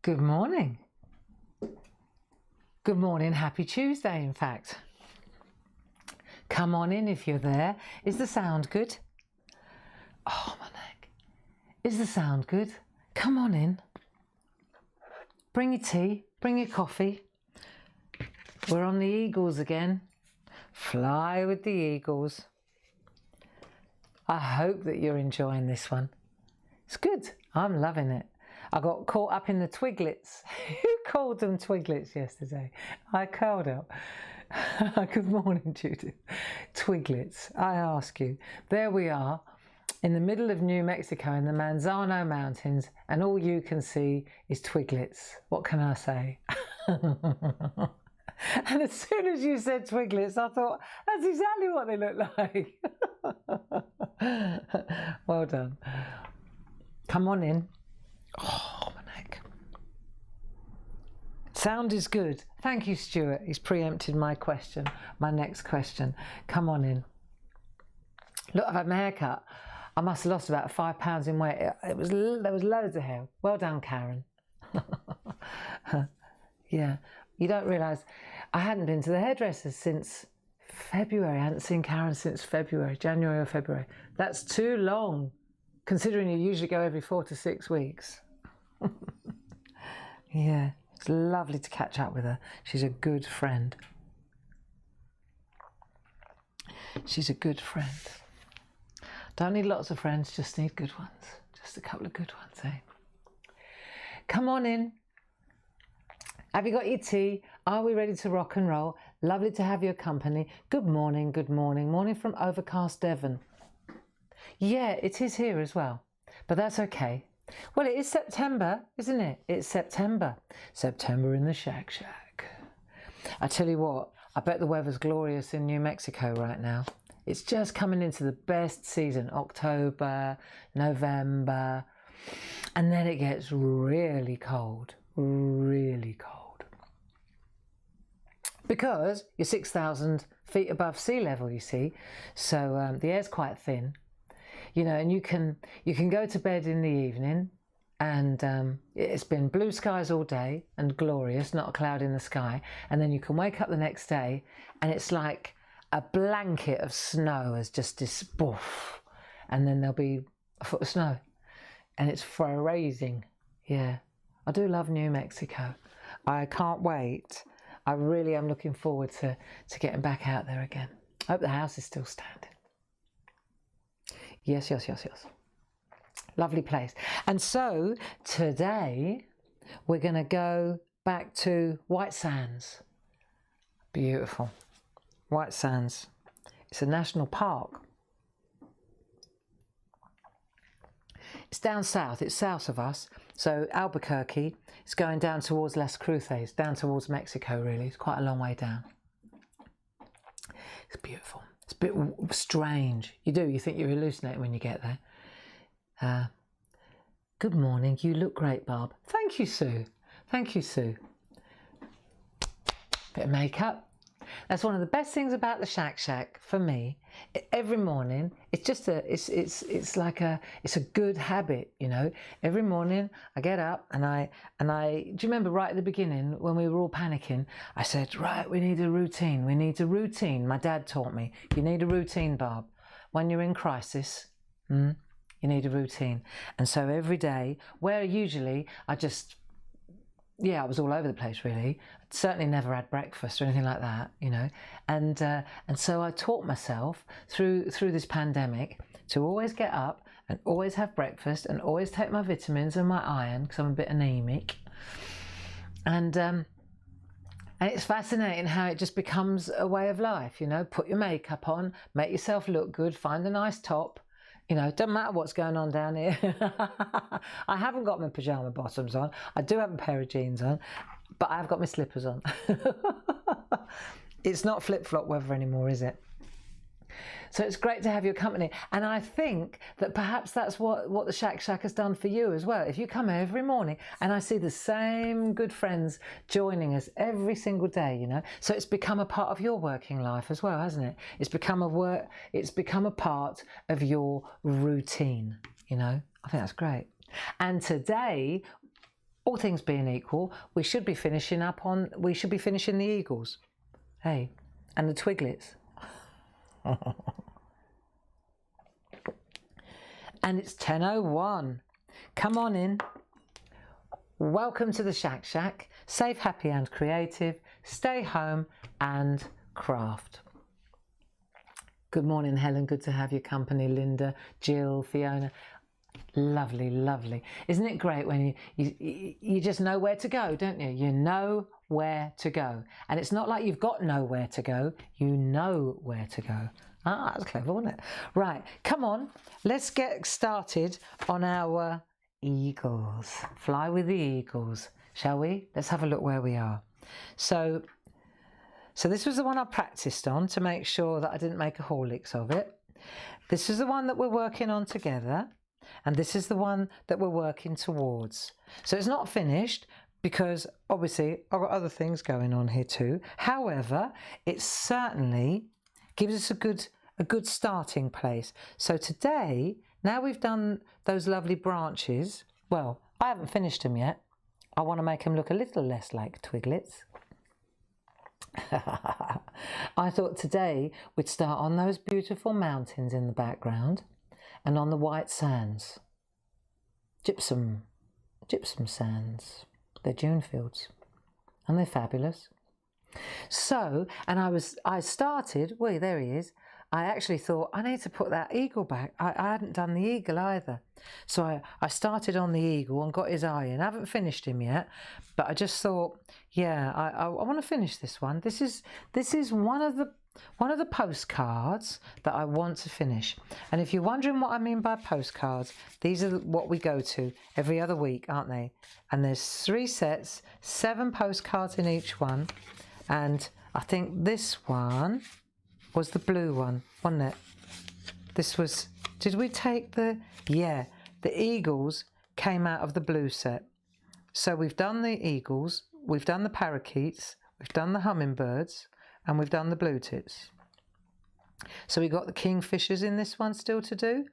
Good morning. Good morning, happy Tuesday, in fact. Come on in if you're there. Is the sound good? Oh, my neck. Is the sound good? Come on in. Bring your tea, bring your coffee. We're on the Eagles again. Fly with the Eagles. I hope that you're enjoying this one. It's good. I'm loving it. I got caught up in the twiglets. Who called them twiglets yesterday? I curled up. Good morning, Judith. Twiglets, I ask you. There we are in the middle of New Mexico in the Manzano Mountains, and all you can see is twiglets. What can I say? And as soon as you said twiglets, I thought, that's exactly what they look like. Well done. Come on in. Oh, my neck. Sound is good. Thank you, Stuart. He's preempted my question, my next question. Come on in. Look, I've had my hair cut. I must have lost about 5 pounds in weight. There was loads of hair. Well done, Karen. Yeah, you don't realise I hadn't been to the hairdressers since February. I hadn't seen Karen since February, January or February. That's too long, considering you usually go every 4 to 6 weeks. Yeah, it's lovely to catch up with her. She's a good friend. She's a good friend. Don't need lots of friends, just need good ones. Just a couple of good ones, eh? Come on in. Have you got your tea? Are we ready to rock and roll? Lovely to have your company. Good morning, good morning. Morning from overcast Devon. Yeah, it is here as well, but that's okay. Well, it is September, isn't it? It's September. September in the SHAC. I tell you what, I bet the weather's glorious in New Mexico right now. It's just coming into the best season, October, November, and then it gets really cold, really cold. Because you're 6,000 feet above sea level, you see, so the air's quite thin. You know, and you can go to bed in the evening and it's been blue skies all day and glorious, not a cloud in the sky. And then you can wake up the next day and it's like a blanket of snow has just poof, and then there'll be a foot of snow and it's freezing. Yeah, I do love New Mexico. I can't wait. I really am looking forward to getting back out there again. I hope the house is still standing. Yes, yes, yes, yes. Lovely place. And so today we're going to go back to White Sands. Beautiful. White Sands. It's a national park. It's down south. It's south of us. So Albuquerque is going down towards Las Cruces, down towards Mexico, really. It's quite a long way down. It's beautiful. It's a bit strange. You think you're hallucinating when you get there. Good morning. You look great, Barb. Thank you, Sue. Thank you, Sue. Bit of makeup. That's one of the best things about the SHAC for me. Every morning, it's just it's a good habit, you know. Every morning I get up and I do you remember right at the beginning when we were all panicking, I said, right, we need a routine. We need a routine. My dad taught me, you need a routine, Barb. When you're in crisis, you need a routine. And so every day, where usually I was all over the place, really. I'd certainly never had breakfast or anything like that, you know. And so I taught myself through this pandemic to always get up and always have breakfast and always take my vitamins and my iron because I'm a bit anemic. And it's fascinating how it just becomes a way of life, you know. Put your makeup on, make yourself look good, find a nice top. You know, it doesn't matter what's going on down here. I haven't got my pyjama bottoms on. I do have a pair of jeans on, but I've got my slippers on. It's not flip-flop weather anymore, is it? So it's great to have your company. And I think that perhaps that's what the SHAC has done for you as well. If you come every morning and I see the same good friends joining us every single day, you know, so it's become a part of your working life as well, hasn't it? It's become a part of your routine, you know. I think that's great. And today all things being equal, we should be finishing the eagles. Hey, and the twiglets. And it's 10:01. Come on in. Welcome to the SHAC. Safe, happy and creative. Stay home and craft. Good morning, Helen. Good to have your company. Linda, Jill, Fiona. Lovely, lovely. Isn't it great when you just know where to go, don't you? You know where to go. And it's not like you've got nowhere to go. You know where to go. Ah, that's clever, wasn't it? Right, come on. Let's get started on our eagles. Fly with the eagles, shall we? Let's have a look where we are. So this was the one I practiced on to make sure that I didn't make a Horlicks of it. This is the one that we're working on together. And this is the one that we're working towards. So it's not finished because obviously I've got other things going on here too. However, it certainly gives us a good starting place. So today, now we've done those lovely branches, well, I haven't finished them yet. I want to make them look a little less like twiglets. I thought today we'd start on those beautiful mountains in the background and on the white sands. Gypsum sands. They're dune fields and they're fabulous. So, and I started, wait, there he is. I actually thought I need to put that eagle back. I hadn't done the eagle either. So I started on the eagle and got his eye in. I haven't finished him yet, but I just thought, yeah, I want to finish this one. This is one of the postcards that I want to finish. And if you're wondering what I mean by postcards, these are what we go to every other week, aren't they? And there's 3 sets, 7 postcards in each one. And I think this one was the blue one, wasn't it? This was, did we take the eagles came out of the blue set. So we've done the eagles, we've done the parakeets, we've done the hummingbirds, and we've done the blue tits. So we got the kingfishers in this one still to do.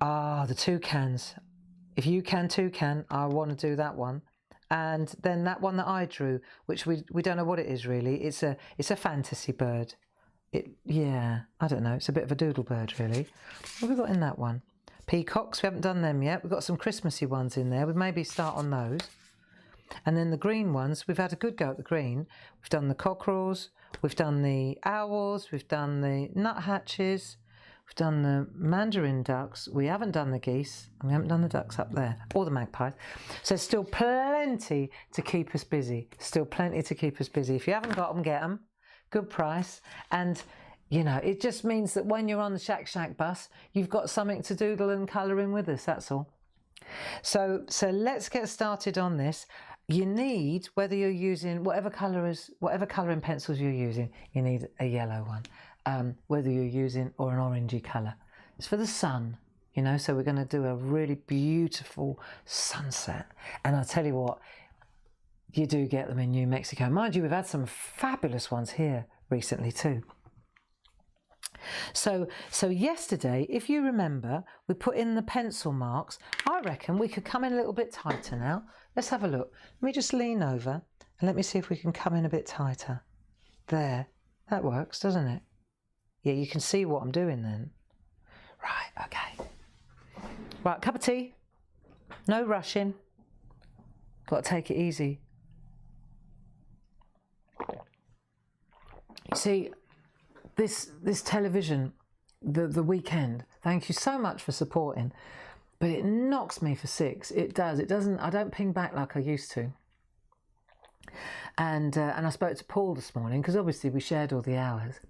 Ah, the toucans. If you can toucan, I want to do that one. And then that one that I drew, which we don't know what it is really. It's a fantasy bird. Yeah, I don't know. It's a bit of a doodle bird really. What have we got in that one? Peacocks. We haven't done them yet. We've got some Christmassy ones in there. We'd maybe start on those. And then the green ones, we've had a good go at the green. We've done the cockerels, we've done the owls, we've done the nuthatches, we've done the mandarin ducks, we haven't done the geese, and we haven't done the ducks up there, or the magpies. So there's still plenty to keep us busy, still plenty to keep us busy. If you haven't got them, get them. Good price. And, you know, it just means that when you're on the SHAC bus, you've got something to doodle and colour in with us, that's all. So let's get started on this. You need, whether you're using whatever colouring pencils you're using, you need a yellow one. Whether you're using or an orangey colour. It's for the sun, you know, so we're going to do a really beautiful sunset. And I'll tell you what, you do get them in New Mexico. Mind you, we've had some fabulous ones here recently too. So yesterday, if you remember, we put in the pencil marks. I reckon we could come in a little bit tighter now. Let's have a look. Let me just lean over and let me see if we can come in a bit tighter. There, that works, doesn't it? Yeah, you can see what I'm doing then. Right, okay. Right, cup of tea. No rushing. Got to take it easy. You see, this television, the weekend, thank you so much for supporting, but it knocks me for 6. It does. It doesn't. I don't ping back like I used to. And I spoke to Paul this morning because obviously we shared all the hours,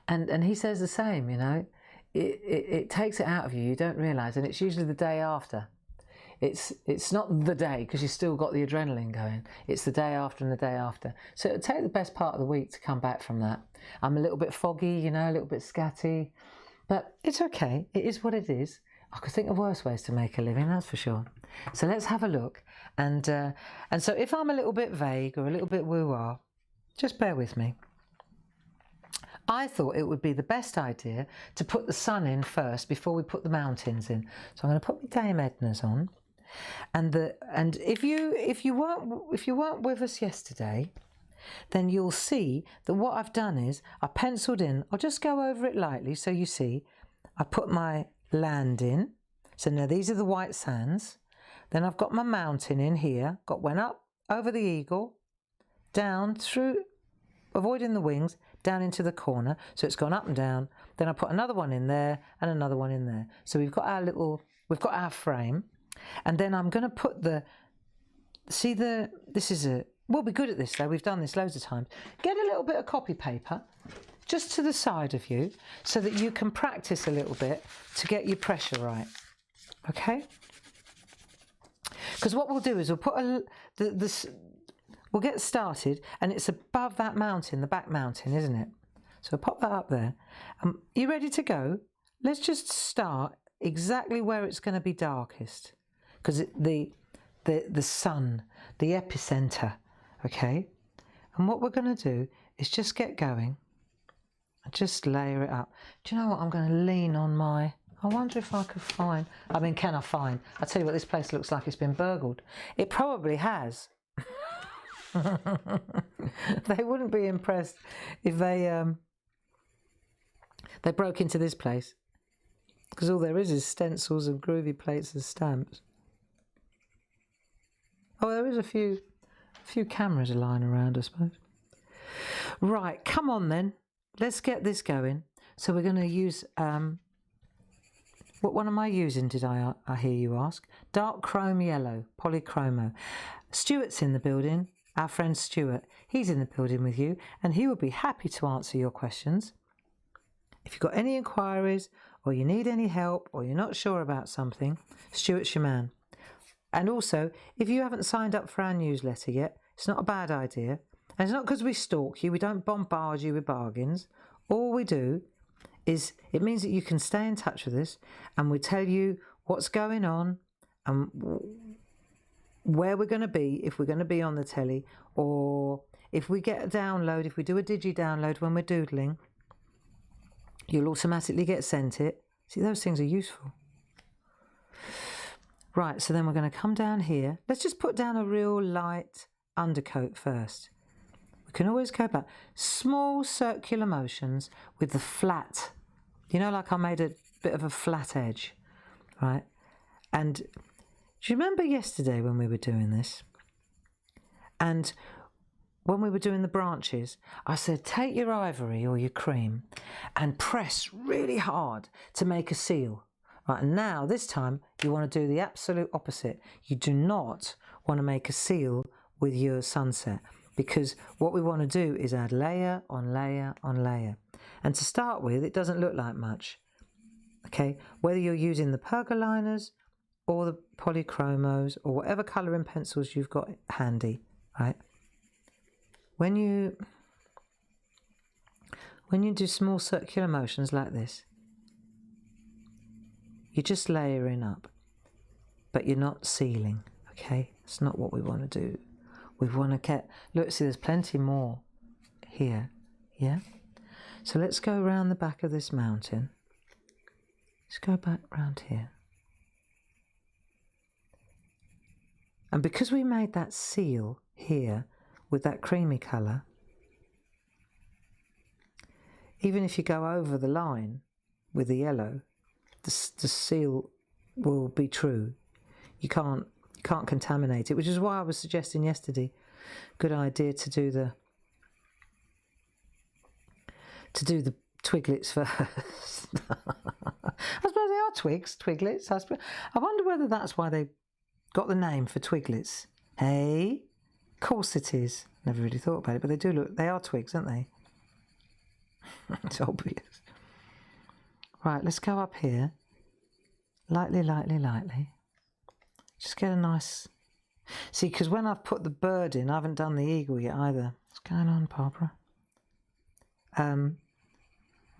and he says the same. You know, it takes it out of you. You don't realise, and it's usually the day after. It's not the day because you've still got the adrenaline going. It's the day after and the day after. So it'll take the best part of the week to come back from that. I'm a little bit foggy, you know, a little bit scatty, but it's okay. It is what it is. I could think of worse ways to make a living, that's for sure. So let's have a look. And so if I'm a little bit vague or a little bit woo-ah, just bear with me. I thought it would be the best idea to put the sun in first before we put the mountains in. So I'm going to put my Dame Edna's on. And if you weren't with us yesterday, then you'll see that what I've done is I penciled in. I'll just go over it lightly so you see. I put my land in. So now these are the white sands. Then I've got my mountain in here. Went up over the eagle, down through, avoiding the wings, down into the corner. So it's gone up and down. Then I put another one in there and another one in there. So we've got our frame. And then I'm going to put we'll be good at this though. We've done this loads of times. Get a little bit of copy paper just to the side of you so that you can practice a little bit to get your pressure right. Okay? Because what we'll do is we'll put we'll get started, and it's above that mountain, the back mountain, isn't it? So we'll pop that up there. You ready to go? Let's just start exactly where it's going to be darkest, because the sun, the epicenter, okay? And what we're going to do is just get going and just layer it up. Do you know what? I'm going to lean on my... I wonder if I could find... can I find... I'll tell you what, this place looks like it's been burgled. It probably has. They wouldn't be impressed if they broke into this place, because all there is stencils and groovy plates and stamps. Oh, there is a few cameras lying around, I suppose. Right, come on then. Let's get this going. So we're going to use... what one am I using, did I hear you ask? Dark chrome yellow, polychromo. Stuart's in the building, our friend Stuart. He's in the building with you, and he will be happy to answer your questions. If you've got any inquiries, or you need any help, or you're not sure about something, Stuart's your man. And also, if you haven't signed up for our newsletter yet, it's not a bad idea. And it's not because we stalk you, we don't bombard you with bargains. All we do is, it means that you can stay in touch with us, and we tell you what's going on and where we're going to be, if we're going to be on the telly, or if we get a download, if we do a digi download when we're doodling, you'll automatically get sent it. See, those things are useful. Right, so then we're going to come down here. Let's just put down a real light undercoat first. We can always go back. Small circular motions with the flat, like I made a bit of a flat edge, right? And do you remember yesterday when we were doing this? And when we were doing the branches, I said, take your ivory or your cream and press really hard to make a seal. Right, and now this time you want to do the absolute opposite. You do not want to make a seal with your sunset, because what we want to do is add layer on layer on layer. And to start with, it doesn't look like much. Okay, whether you're using the pergoliners or the polychromos or whatever colouring pencils you've got handy, right? When you do small circular motions like this, you're just layering up, but you're not sealing, okay? It's not what we want to do. We want to get, look, see, there's plenty more here, yeah? So let's go around the back of this mountain. Let's go back round here. And because we made that seal here with that creamy colour, even if you go over the line with the yellow, the seal will be true. You can't contaminate it, which is why I was suggesting yesterday, good idea to do the twiglets first. I suppose they are twiglets. I wonder whether that's why they got the name for twiglets. Hey, of course it is. Never really thought about it, but they are twigs, aren't they? It's obvious. Right, let's go up here. Lightly, lightly, lightly. Just get a nice... See, because when I've put the bird in, I haven't done the eagle yet either. What's going on, Barbara?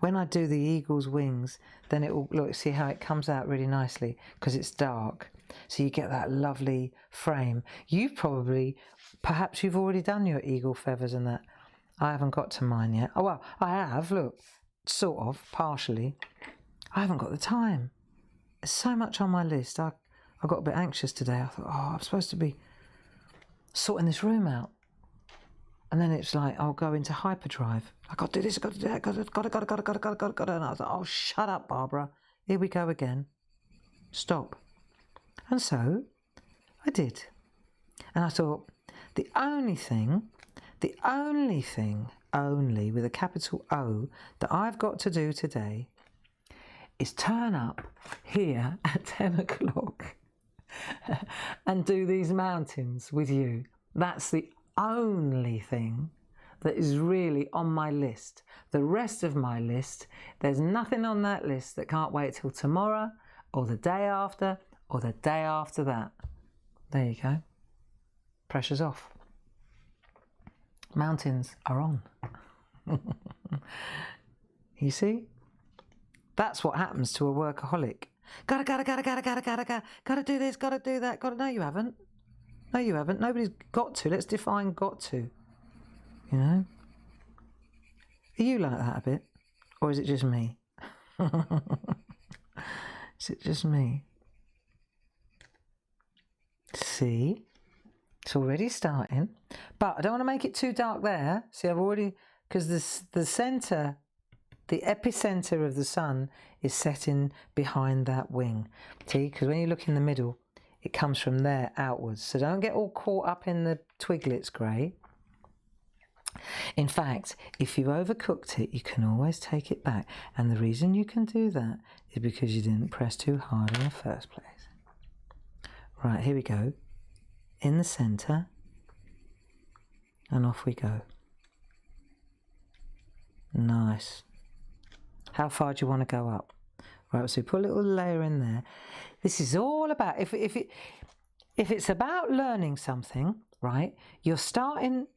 When I do the eagle's wings, then it will, look, see how it comes out really nicely, because it's dark. So you get that lovely frame. Perhaps you've already done your eagle feathers and that. I haven't got to mine yet. Oh, well, I have, look, sort of, partially. I haven't got the time. There's so much on my list. I I got a bit anxious today. I thought, oh, I'm supposed to be sorting this room out. And then it's like, I'll go into hyperdrive. I got to do this, I got to do that, got to. And I was like, oh, shut up, Barbara. Here we go again. Stop. And so I did. And I thought, the only thing, only with a capital O, that I've got to do today is turn up here at 10 o'clock and do these mountains with you. That's the only thing that is really on my list. The rest of my list, there's nothing on that list that can't wait till tomorrow or the day after or the day after that. There you go. Pressure's off. Mountains are on. You see? That's what happens to a workaholic. Gotta do this, gotta do that, no, you haven't. No, you haven't. Nobody's got to. Let's define got to. You know? Are you like that a bit? Or is it just me? Is it just me? See? It's already starting. But I don't want to make it too dark there. See, I've already... Because the centre, the epicenter of the sun is setting behind that wing. See? Because when you look in the middle, it comes from there outwards. So don't get all caught up in the twiglets grey. In fact, if you've overcooked it, you can always take it back. And the reason you can do that is because you didn't press too hard in the first place. Right, here we go. In the centre. And off we go. Nice. How far do you want to go up? Right, so put a little layer in there. This is all about, if it's about learning something, right, you're starting,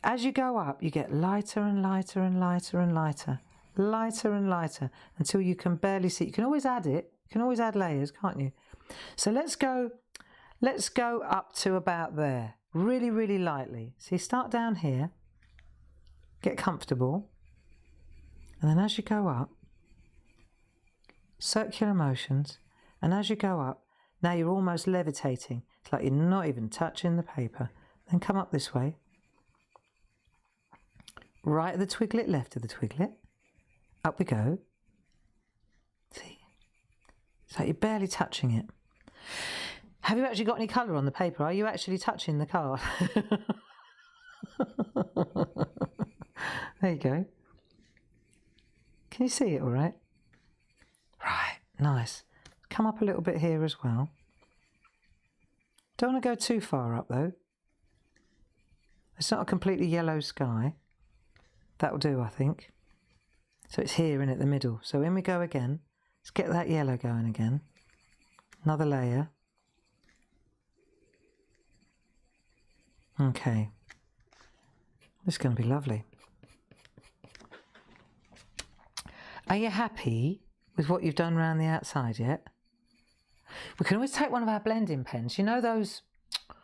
as you go up, you get lighter and lighter and lighter and lighter, lighter and lighter, until you can barely see. You can always add it, you can always add layers, can't you? So let's go up to about there, really, really lightly. So you start down here, get comfortable, and then as you go up, circular motions, and as you go up, now you're almost levitating. It's like you're not even touching the paper. Then come up this way. Right of the twiglet, left of the twiglet. Up we go. See? It's like you're barely touching it. Have you actually got any colour on the paper? Are you actually touching the card? There you go. Can you see it all right? Right, nice. Come up a little bit here as well. Don't want to go too far up though. It's not a completely yellow sky. That'll do, I think. So it's here in at the middle. So in we go again. Let's get that yellow going again. Another layer. Okay. This is going to be lovely. Are you happy with what you've done around the outside yet? We can always take one of our blending pens. You know those... I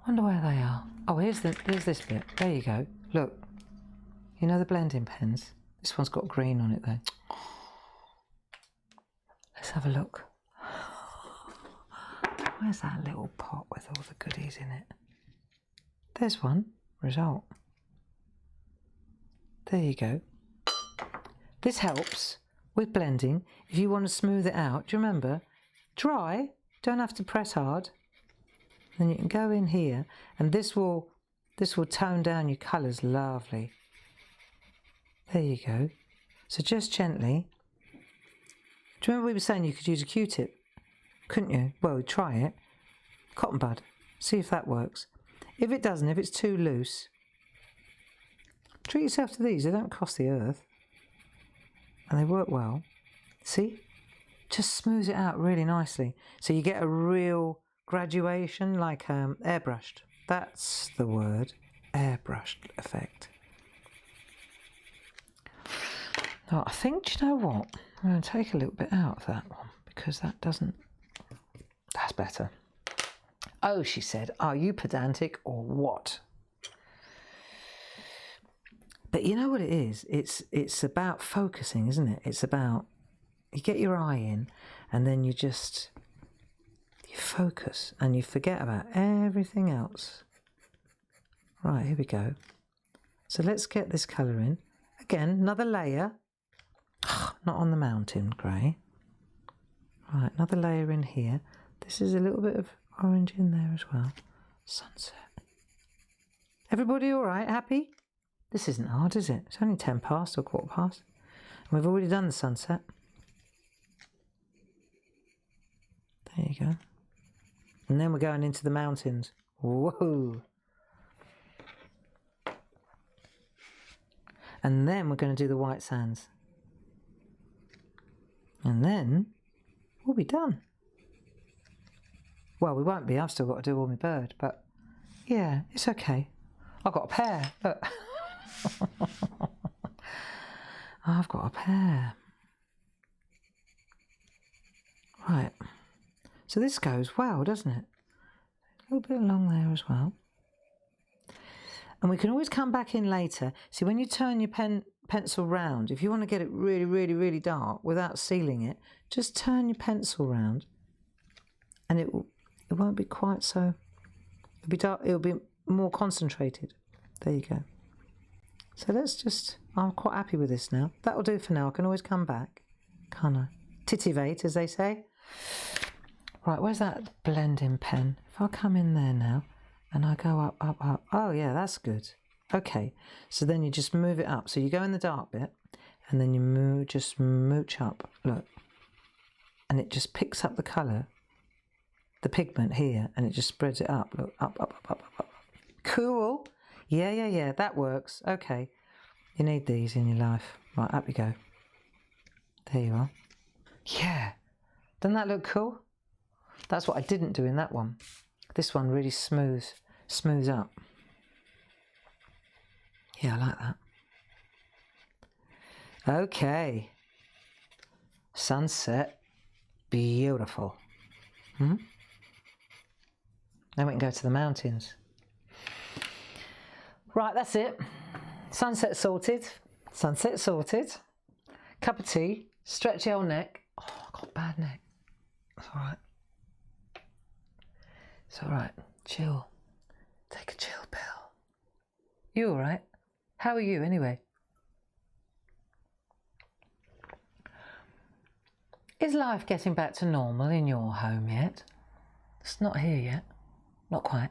wonder where they are. Oh, here's this bit. There you go. Look. You know the blending pens? This one's got green on it though. Let's have a look. Where's that little pot with all the goodies in it? There's one. Result. There you go. This helps with blending. If you want to smooth it out, do you remember? Dry, don't have to press hard. Then you can go in here and this will tone down your colours lovely. There you go. So just gently. Do you remember we were saying you could use a Q-tip? Couldn't you? Well, try it. Cotton bud. See if that works. If it doesn't, if it's too loose, treat yourself to these. They don't cost the earth. And they work well. See? Just smooths it out really nicely. So you get a real graduation, like airbrushed. That's the word. Airbrushed effect. Now, I think, do you know what? I'm going to take a little bit out of that one because that doesn't... That's better. Oh, she said, are you pedantic or what? But you know what it is? It's about focusing, isn't it? It's about, you get your eye in and then you You focus and you forget about everything else. Right, here we go. So let's get this colour in. Again, another layer. Not on the mountain grey. Right, another layer in here. This is a little bit of orange in there as well. Sunset. Everybody all right? Happy? This isn't hard, is it? It's only 10 past or quarter past. And we've already done the sunset. There you go. And then we're going into the mountains. Whoa! And then we're going to do the white sands. And then we'll be done. Well, we won't be. I've still got to do all my bird, but yeah, it's okay. I've got a pair. Look. I've got a pair. Right. So this goes well, doesn't it? A little bit along there as well. And we can always come back in later. See, when you turn your pencil round, if you want to get it really, really, really dark without sealing it, just turn your pencil round, and it won't be quite so. It'll be dark. It'll be more concentrated. There you go. So let's just. I'm quite happy with this now. That'll do for now. I can always come back, can't I? Titivate, as they say. Right, where's that blending pen? If I come in there now. And I go up, up, up. Oh, yeah, that's good. Okay, so then you just move it up. So you go in the dark bit, and then you just mooch up. Look. And it just picks up the colour, the pigment here, and it just spreads it up. Look, up, up, up, up, up, up. Cool. Yeah, yeah, yeah, that works. Okay. You need these in your life. Right, up you go. There you are. Yeah. Doesn't that look cool? That's what I didn't do in that one. This one really smooths up. Yeah, I like that. Okay. Sunset. Beautiful. Then we can go to the mountains. Right, that's it. Sunset sorted. Sunset sorted. Cup of tea. Stretchy old neck. Oh, I've got a bad neck. It's all right. It's all right. Chill. Take a chill pill. You all right? How are you anyway? Is life getting back to normal in your home yet? It's not here yet. Not quite.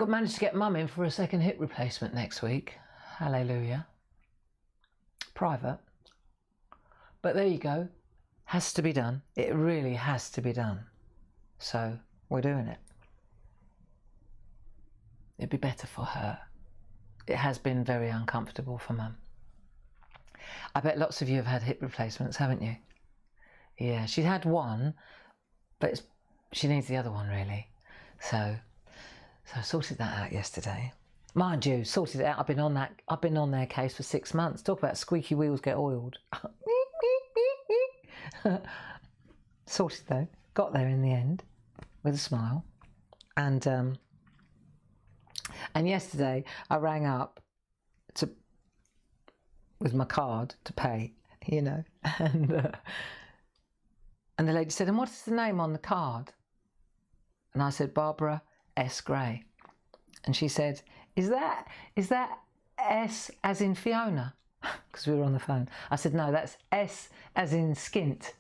Managed to get Mum in for a second hip replacement next week. Hallelujah. Private. But there you go. Has to be done. It really has to be done. So we're doing it. It'd be better for her. It has been very uncomfortable for Mum. I bet lots of you have had hip replacements, haven't you? Yeah, she's had one, but she needs the other one really. So I sorted that out yesterday. Mind you, sorted it out. I've been on their case for 6 months. Talk about squeaky wheels get oiled. Sorted though. Got there in the end with a smile. And yesterday I rang up with my card to pay, you know, and the lady said, "And what is the name on the card?" And I said, "Barbara S. Gray." And she said, is that S as in Fiona? Because we were on the phone. I said, "No, that's S as in skint."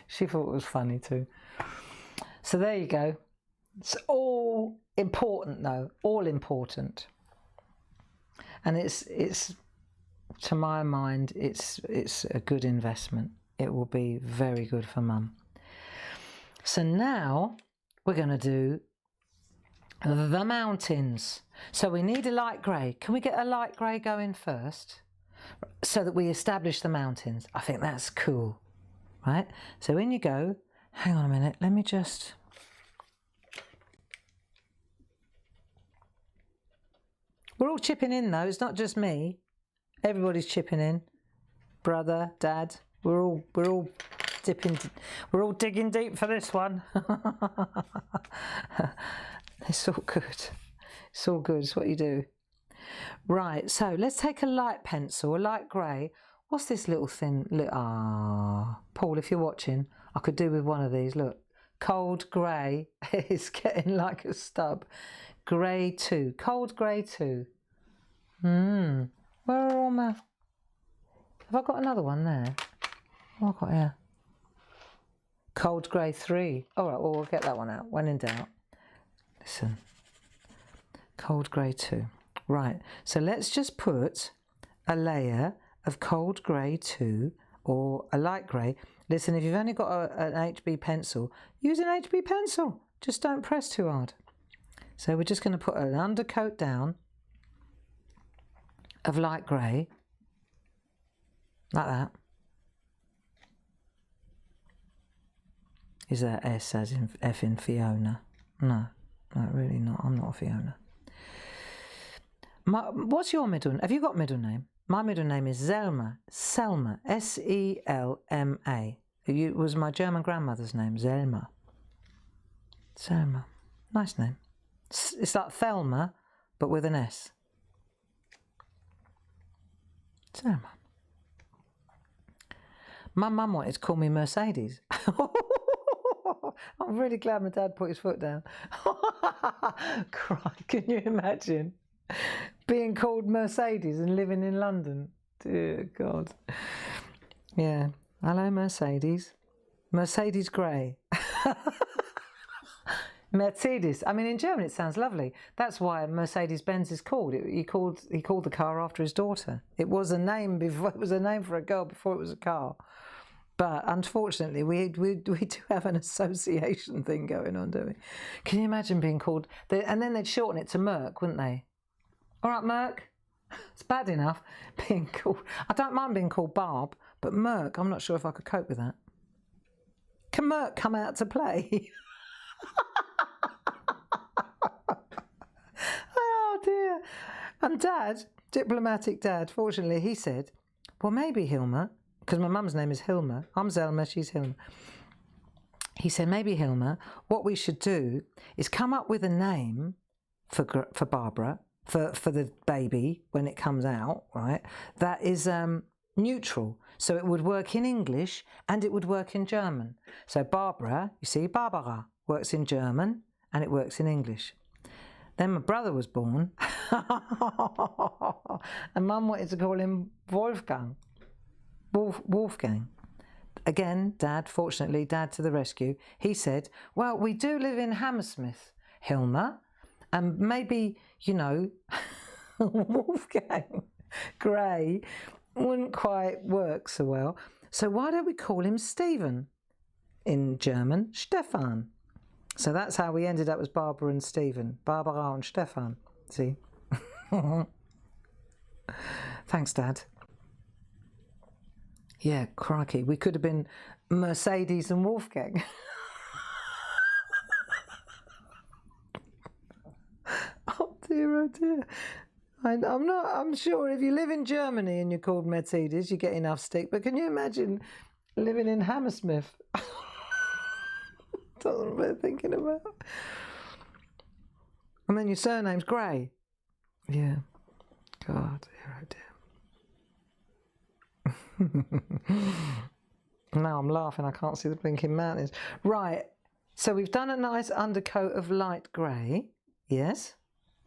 She thought it was funny too. So there you go. It's all important though, all important. And it's to my mind, it's a good investment. It will be very good for Mum. So now we're going to do the mountains. So we need a light grey. Can we get a light grey going first so that we establish the mountains? I think that's cool, right? So in you go. Hang on a minute. Let me just... We're all chipping in though. It's not just me. Everybody's chipping in. Brother, Dad. We're all dipping. We're all digging deep for this one. It's all good. It's all good. It's what you do. Right. So let's take a light pencil, a light grey. What's this little thin, Paul, if you're watching, I could do with one of these, look. Cold grey is getting like a stub. Grey 2, cold grey 2. Where are all my... Have I got another one there? What have I got here? Cold grey 3. All right, well, we'll get that one out. When in doubt. Listen. Cold grey 2. Right, so let's just put a layer of cold grey 2 or a light grey. Listen, if you've only got an HB pencil, use an HB pencil. Just don't press too hard. So we're just going to put an undercoat down of light grey, like that. Is that S as in F in Fiona? No, really not. I'm not a Fiona. What's your middle name? Have you got a middle name? My middle name is Selma. Selma. S-E-L-M-A. It was my German grandmother's name, Selma. Selma. Nice name. It's like Thelma, but with an S. Selma. My mum wanted to call me Mercedes. I'm really glad my dad put his foot down. Cry, can you imagine being called Mercedes and living in London? Dear God. Yeah. Hello, Mercedes. Mercedes Grey. Mercedes. I mean, in German it sounds lovely. That's why Mercedes-Benz is called. He called the car after his daughter. It was a name before. It was a name for a girl before it was a car. But unfortunately, we do have an association thing going on, don't we? Can you imagine being called? And then they'd shorten it to Merc, wouldn't they? All right, Merc. It's bad enough being called. I don't mind being called Barb, but Merc, I'm not sure if I could cope with that. Can Merc come out to play? Oh dear. And Dad, diplomatic Dad, fortunately, he said, well, maybe Hilma, because my mum's name is Hilma. I'm Zelma, she's Hilma. He said, maybe Hilma, what we should do is come up with a name for Barbara, for the baby when it comes out, right? That is neutral. So it would work in English and it would work in German. So Barbara, you see, Barbara works in German and it works in English. Then my brother was born and Mum wanted to call him Wolfgang. Wolfgang. Again, Dad, fortunately, Dad to the rescue. He said, well, we do live in Hammersmith, Hilma, and maybe, you know, Wolfgang Grey wouldn't quite work so well. So why don't we call him Stephen? In German, Stefan. So that's how we ended up as Barbara and Stephen. Barbara and Stefan. See? Thanks, Dad. Yeah, crikey. We could have been Mercedes and Wolfgang. Oh dear, oh dear. I'm sure if you live in Germany and you're called Mercedes, you get enough stick. But can you imagine living in Hammersmith? That's what they're thinking about. And then your surname's Grey. Yeah. God, dear, oh dear. Now I'm laughing, I can't see the blinking mountains. Right, so we've done a nice undercoat of light grey. Yes,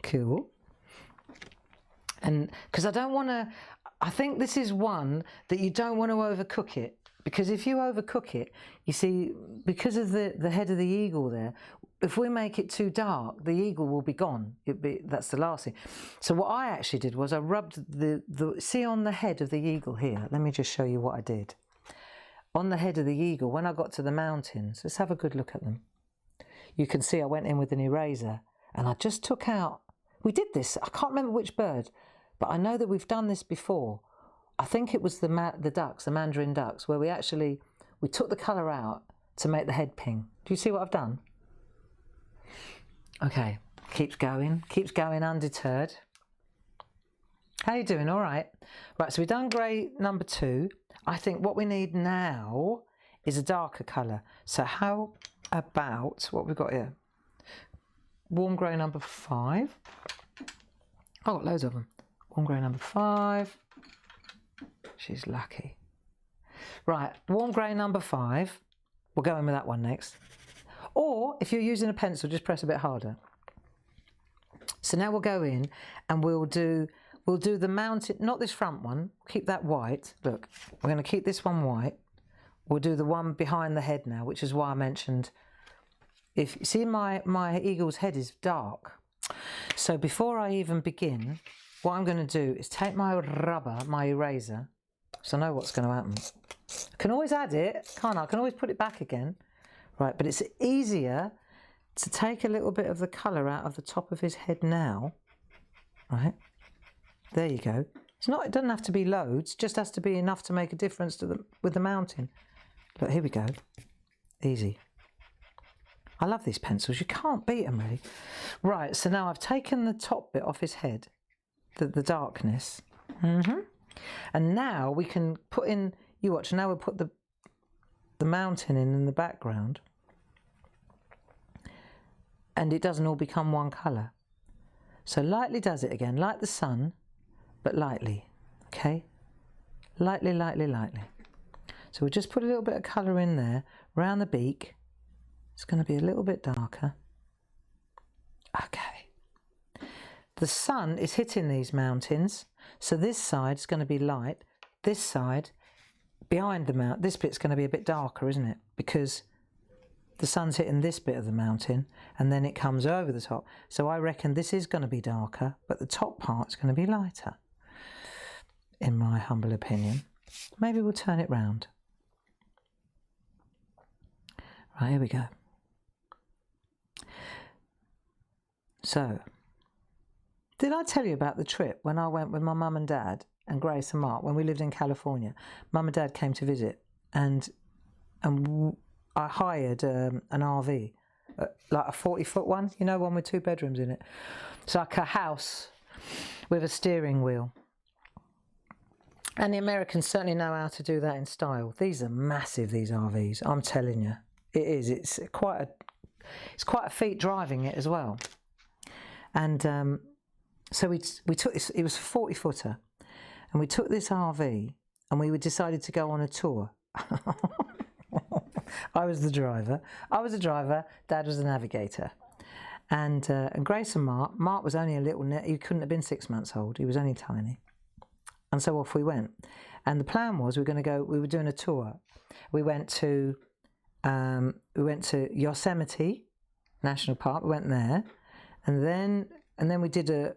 cool. And because I don't want to, I think this is one that you don't want to overcook it. Because if you overcook it, you see, because of the head of the eagle there, if we make it too dark, the eagle will be gone. That's the last thing. So what I actually did was I rubbed see on the head of the eagle here, let me just show you what I did. On the head of the eagle, when I got to the mountains, let's have a good look at them. You can see I went in with an eraser and I just took out, we did this, I can't remember which bird, but I know that we've done this before. I think it was the ducks, the mandarin ducks, where we took the colour out to make the head ping. Do you see what I've done? Okay, keeps going undeterred. How are you doing? All right. Right, so we've done grey number 2. I think what we need now is a darker colour. So how about what we've got here? Warm grey number 5. Oh, loads of them. Warm grey number 5. She's lucky. Right, warm grey number 5. We'll go in with that one next. Or if you're using a pencil, just press a bit harder. So now we'll go in and we'll do the mountain, not this front one, keep that white. Look, we're going to keep this one white. We'll do the one behind the head now, which is why I mentioned, if you see my eagle's head is dark. So before I even begin, what I'm going to do is take my rubber, my eraser, so I know what's going to happen. I can always add it, can't I? I can always put it back again. Right, but it's easier to take a little bit of the colour out of the top of his head now. Right, there you go. It doesn't have to be loads, just has to be enough to make a difference with the mountain. Look, here we go. Easy. I love these pencils, you can't beat them really. Right, so now I've taken the top bit off his head, the darkness. And now we can put in, you watch, now we'll put the mountain in the background. And it doesn't all become one colour. So lightly does it again, like the sun, but lightly, okay? Lightly, lightly, lightly. So we'll just put a little bit of colour in there, around the beak. It's going to be a little bit darker. Okay. The sun is hitting these mountains, so this side's going to be light. This side, behind the mountain, this bit's going to be a bit darker, isn't it? Because the sun's hitting this bit of the mountain and then it comes over the top. So I reckon this is going to be darker, but the top part's going to be lighter, in my humble opinion. Maybe we'll turn it round. Right, here we go. So, did I tell you about the trip when I went with my mum and dad and Grace and Mark when we lived in California? Mum and dad came to visit and I hired an RV, like a 40-foot one, you know, one with 2 bedrooms in it. It's like a house with a steering wheel. And the Americans certainly know how to do that in style. These are massive, these RVs, I'm telling you. It is, it's quite a feat driving it as well. And so we took this, it was a 40-footer, and we took this RV and we decided to go on a tour. I was the driver, Dad was the navigator. And Grace and Mark was only a little, he couldn't have been 6 months old, he was only tiny. And so off we went. And the plan was we were doing a tour. We went to Yosemite National Park, we went there, and then we did a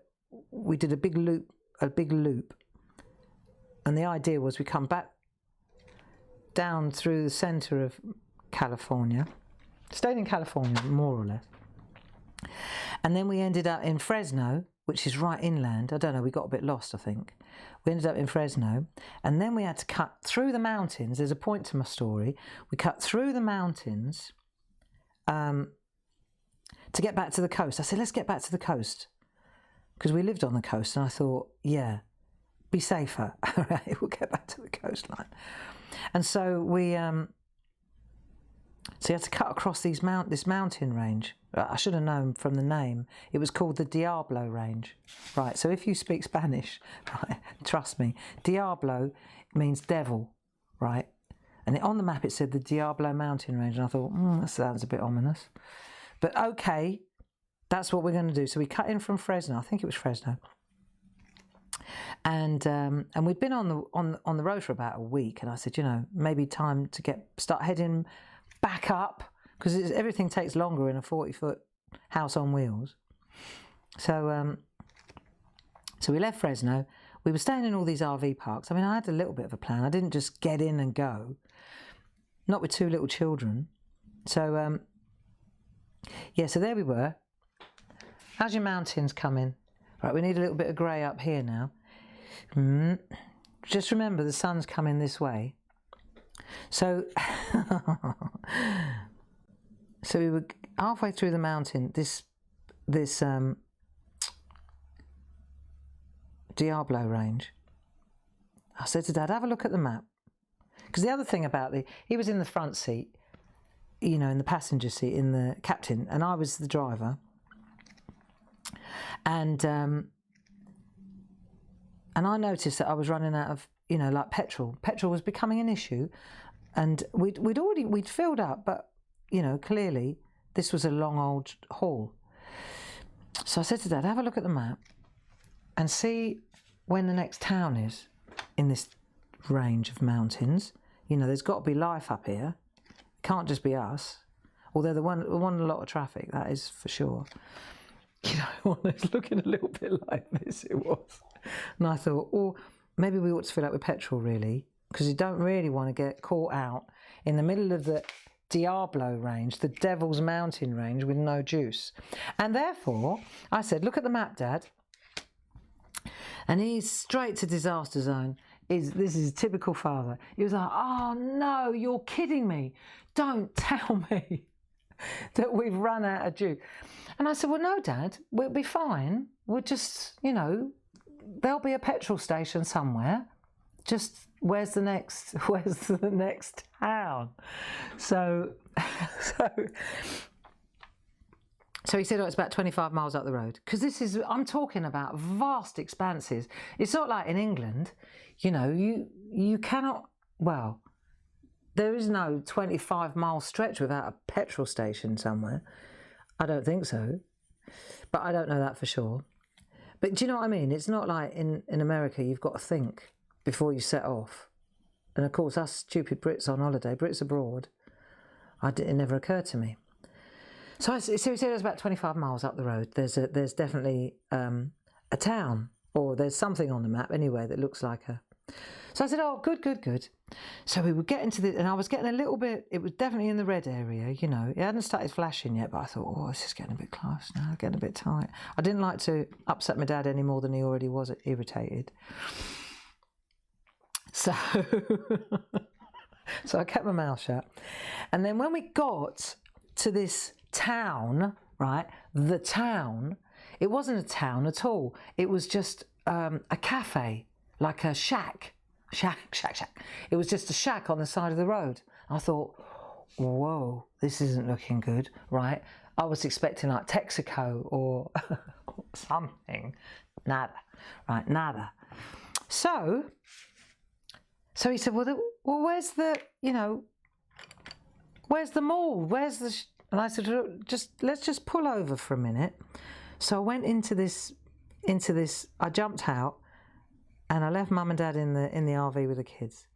big loop, and the idea was we come back down through the centre of California, stayed in California more or less, and then we ended up in Fresno, which is right inland. I don't know, we got a bit lost, I think. We ended up in Fresno, and then we had to cut through the mountains. There's a point to my story. We cut through the mountains to get back to the coast. I said, let's get back to the coast, because we lived on the coast, and I thought, yeah, be safer. All right, we'll get back to the coastline. And so we so you had to cut across this mountain range. I should have known from the name. It was called the Diablo Range. Right, so if you speak Spanish, right, trust me, Diablo means devil, right? And on the map it said the Diablo Mountain Range, and I thought, that sounds a bit ominous. But okay, that's what we're going to do. So we cut in from Fresno, I think it was Fresno. And we'd been on the road for about a week, and I said, you know, maybe time to start heading back up, because everything takes longer in a 40-foot house on wheels. So so we left Fresno. We were staying in all these RV parks. I mean, I had a little bit of a plan. I didn't just get in and go, not with 2 little children. So yeah, so there we were. How's your mountains coming? Right, we need a little bit of grey up here now. Just remember, the sun's coming this way. So, so we were halfway through the mountain, this Diablo Range. I said to Dad, have a look at the map. Because the other thing about he was in the front seat, you know, in the passenger seat, in the captain, and I was the driver. And I noticed that I was running out of, you know, like petrol. Petrol was becoming an issue, and we'd filled up, but you know, clearly this was a long old haul. So I said to Dad, have a look at the map and see when the next town is in this range of mountains. You know, there's got to be life up here. It can't just be us. Although there wasn't a lot of traffic, that is for sure. You know, it's looking a little bit like this, it was. And I thought, oh, maybe we ought to fill up with petrol, really, because you don't really want to get caught out in the middle of the Diablo range, the Devil's Mountain range, with no juice. And therefore, I said, look at the map, Dad. And he's straight to disaster zone. This is a typical father. He was like, oh no, you're kidding me. Don't tell me that we've run out of juice. And I said, well, no, Dad, we'll be fine. We'll just, you know, there'll be a petrol station somewhere. Just where's the next town? So he said, oh, it's about 25 miles up the road. Because I'm talking about vast expanses. It's not like in England, you know, you cannot, well, there is no 25-mile stretch without a petrol station somewhere. I don't think so. But I don't know that for sure. But do you know what I mean? It's not like in America, you've got to think before you set off. And of course, us stupid Brits on holiday, Brits abroad, it never occurred to me. So he said it was about 25 miles up the road. There's definitely a town, or there's something on the map anyway that looks like a. So I said, oh, good. So we would get into and I was getting a little bit, it was definitely in the red area, you know. It hadn't started flashing yet, but I thought, oh, this is getting a bit close now, getting a bit tight. I didn't like to upset my dad any more than he already was irritated. So, so I kept my mouth shut. And then when we got to this town, right, the town, it wasn't a town at all. It was just a cafe, like a shack. It was just a shack on the side of the road. I thought, whoa, this isn't looking good, right? I was expecting like Texaco or something. Nada, right, nada. So he said, well, where's the, you know, where's the mall? Where's the... And I said, let's just pull over for a minute. So I went into this, I jumped out and I left Mum and Dad in the RV with the kids.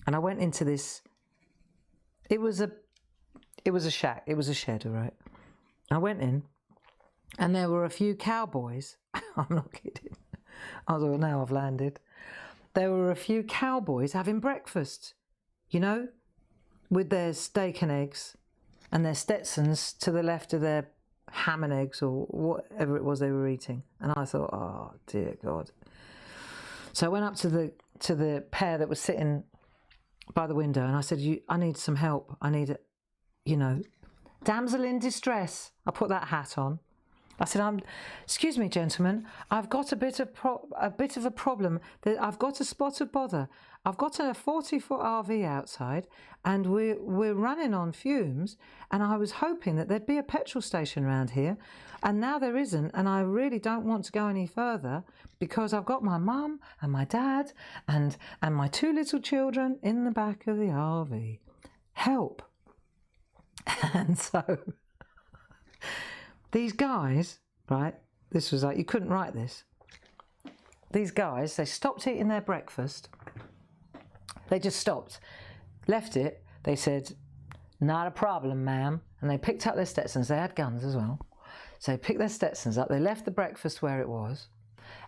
And I went into this, it was a shack, it was a shed, all right. I went in and there were a few cowboys. I'm not kidding. I thought, now I've landed. There were a few cowboys having breakfast, you know, with their steak and eggs and their Stetsons to the left of their ham and eggs or whatever it was they were eating. And I thought, oh dear God. So I went up to the pair that was sitting by the window and I said, I need some help. I need, you know, damsel in distress. I put that hat on. I said, excuse me, gentlemen, I've got a bit of a problem. I've got a spot of bother. I've got a 40-foot RV outside and we're running on fumes and I was hoping that there'd be a petrol station around here and now there isn't and I really don't want to go any further because I've got my mum and my dad and my two little children in the back of the RV. Help. And so... these guys, right, this was like, you couldn't write this. These guys, they stopped eating their breakfast. They just stopped, left it. They said, not a problem, ma'am. And they picked up their Stetsons. They had guns as well. So they picked their Stetsons up. They left the breakfast where it was.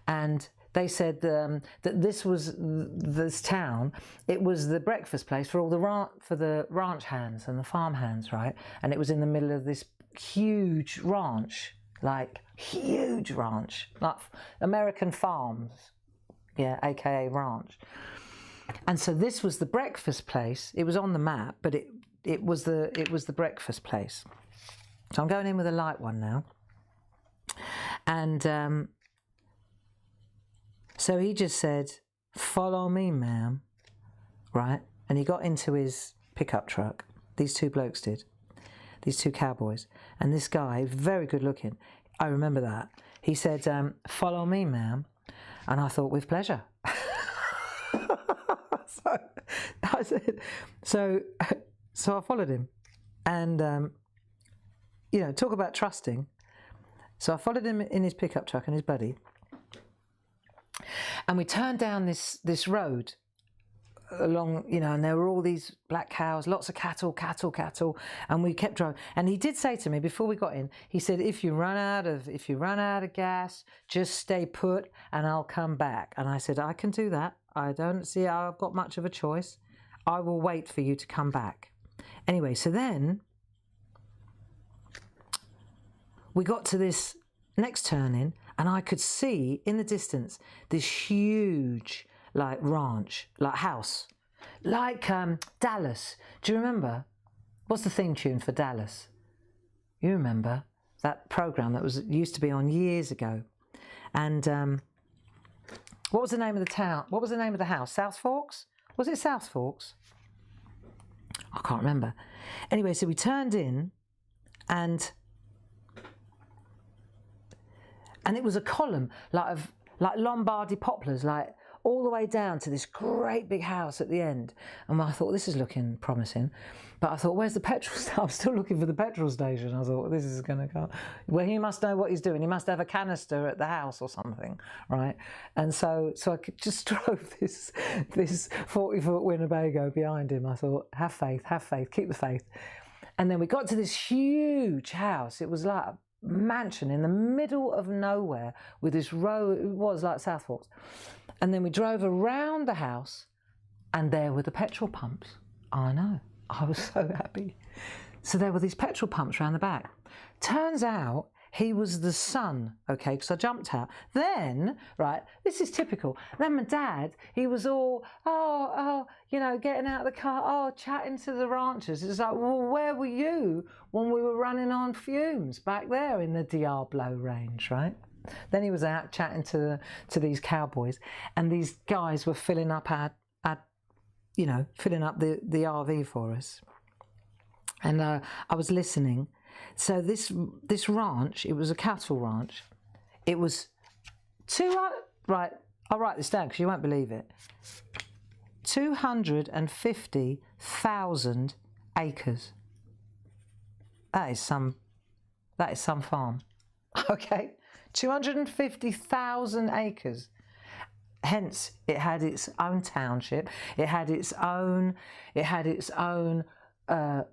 And they said that this town, it was the breakfast place for all the ranch hands and the farm hands, right? And it was in the middle of this huge ranch, like American farms, yeah, aka ranch. And so this was the breakfast place. It was on the map, but it was the breakfast place. So I'm going in with a light one now, and so he just said, "Follow me, ma'am," right? And he got into his pickup truck. These two blokes did. These two cowboys. And this guy, very good looking, I remember that. He said, follow me, ma'am. And I thought, with pleasure. I said, so I followed him, and you know, talk about trusting. So I followed him in his pickup truck and his buddy, and we turned down this road along, you know, and there were all these black cows, lots of cattle, and we kept driving. And he did say to me before we got in, he said, if you run out of gas, just stay put and I'll come back. And I said, I can do that. I don't see how I've got much of a choice. I will wait for you to come back. Anyway, so then we got to this next turning, and I could see in the distance this huge, like, ranch, like house, like Dallas. Do you remember? What's the theme tune for Dallas? You remember that program that used to be on years ago? And what was the name of the town? What was the name of the house? South Forks? Was it South Forks? I can't remember. Anyway, so we turned in, and it was a column like Lombardy poplars, like all the way down to this great big house at the end. And I thought, this is looking promising. But I thought, where's the petrol station? I'm still looking for the petrol station. I thought, this is going to go. Well, he must know what he's doing. He must have a canister at the house or something, right? And so I just drove this 40-foot Winnebago behind him. I thought, have faith, keep the faith. And then we got to this huge house. It was like a mansion in the middle of nowhere with this row. It was like South Forks. And then we drove around the house, and there were the petrol pumps. I know, I was so happy. So there were these petrol pumps around the back. Turns out he was the son, okay, because I jumped out. Then, right, this is typical. Then my dad, he was all, you know, getting out of the car, chatting to the ranchers. It's like, well, where were you when we were running on fumes back there in the Diablo range, right? Then he was out chatting to these cowboys, and these guys were filling up filling up the RV for us. And I was listening. So this ranch, it was a cattle ranch. It was right. I'll write this down because you won't believe it. 250,000 acres. That is some farm. Okay. 250,000 acres. Hence, it had its own township. It had its own